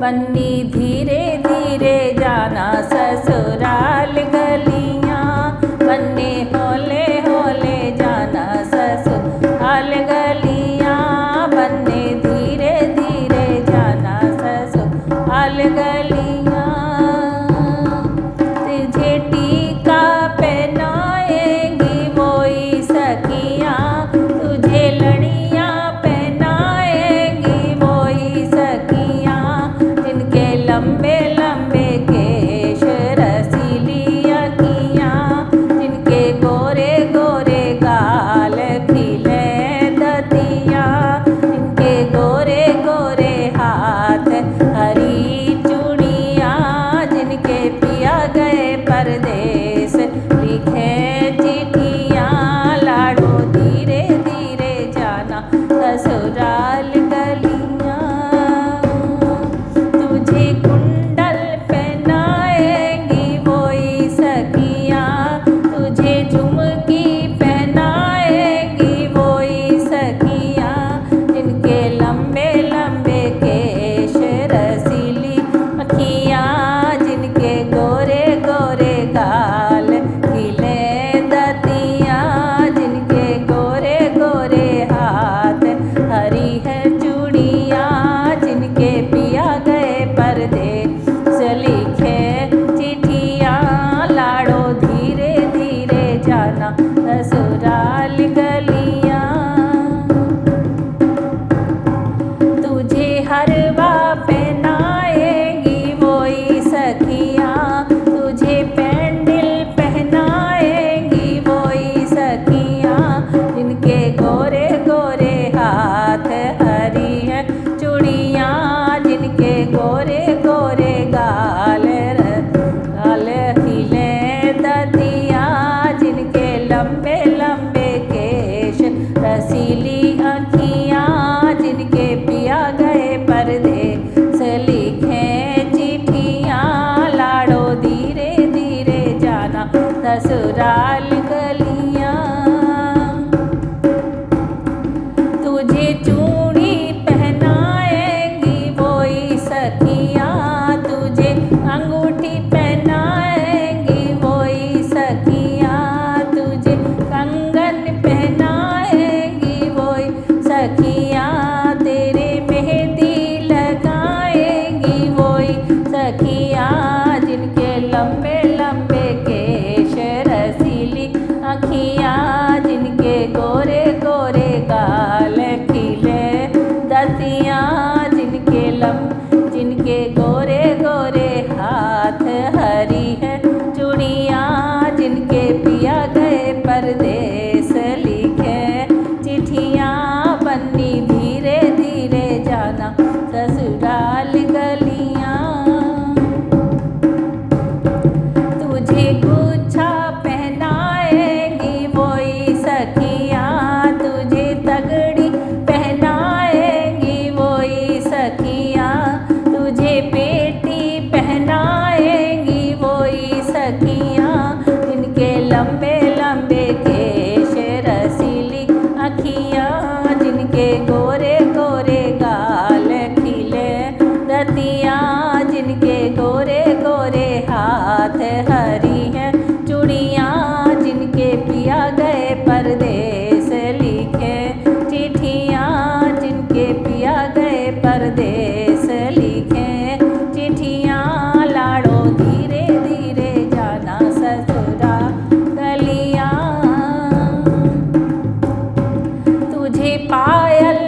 बन्नी धीरे धीरे जाना ससुराल गलियां, बन्नी हौले हौले जाना ससुराल गलियां, बन्नी धीरे धीरे जाना ससुराल गलियां। तुझे टीका पहनाएंगी वोई सखियां, तुझे लड़ियां पहनाएंगी वोई सखियां, जिनके लंबे लंबे केश रसीली अखियां, जिनके गोरे गोरे गाल खिले दतियां, जिनके गोरे गोरे हाथ हरी चूड़ियां, जिनके पिया गए परदेस लिखे चिट्ठियां, लाडो धीरे धीरे जाना ससुराल गलियां। तुझे कुंडल पहनाएंगी वोई सखियां, तुझे झुमकी पहनाएंगी वोई सखियां, जिनके लंबे लंबे केश रसीली अखियां, जिनके गोरे गोरे गाल खिले दतियां, जिनके गोरे गोरे हाथ हरी है चूड़ियां, जिनके पिया गए परदेस लिखे चिट्ठियां, लाडो धीरे धीरे जाना ससुराल गलियां। तुझे हरवा पहनाएंगी वोई सखियां, तुझे पैंडिल पहनाएंगी वोई सखियां, जिनके गोरे गोरे हाथ हरी है चूड़ियां, जिनके गोरे गोरे गाल खिले दतियां, जिनके लंबे लंबे केश रसीली अखियां, जिनके पिया गए परदेस लिखे चिट्ठियां, लाडो धीरे धीरे जाना ससुराल गलियां। तुझे चूड़ी पहनाएंगी वोई सखियां, तुझे अंगूठी पहनाएंगी वोई सखियां, तुझे कंगन पहनाएंगी वोई सखियां, तेरे मेहंदी लगाएंगी वोई सखियां, जिनके लंबे लंबे केश रसीली अखियां, जिनके गोरे गोरे गाल खिले दतियां, जिनके गोरे गोरे हाथ हरी है चूड़ियां, जिनके पिया गए परदेस लिखे चिट्ठियां, बन्नी धीरे धीरे जाना ससुराल गलियां। तुझे गुच्छा पहनाएंगी वोई सखियां, तुझे तगड़ी पहनाएंगी वोई सखियां, तुझे पेटी पहनाएंगी वोई सखियां, जिनके लंबे लंबे केश रसीली अखियां, जिनके गोरे गोरे गाल खिले दतियां, जिनके गोरे गोरे हाथ हरी है चूड़ियां, जिनके पिया गए परदेस लिखे चिट्ठियां, जिनके पिया गए परदेस लिखे चिट्ठियां, लाडो धीरे धीरे जाना ससुराल गलियां। तुझे पायल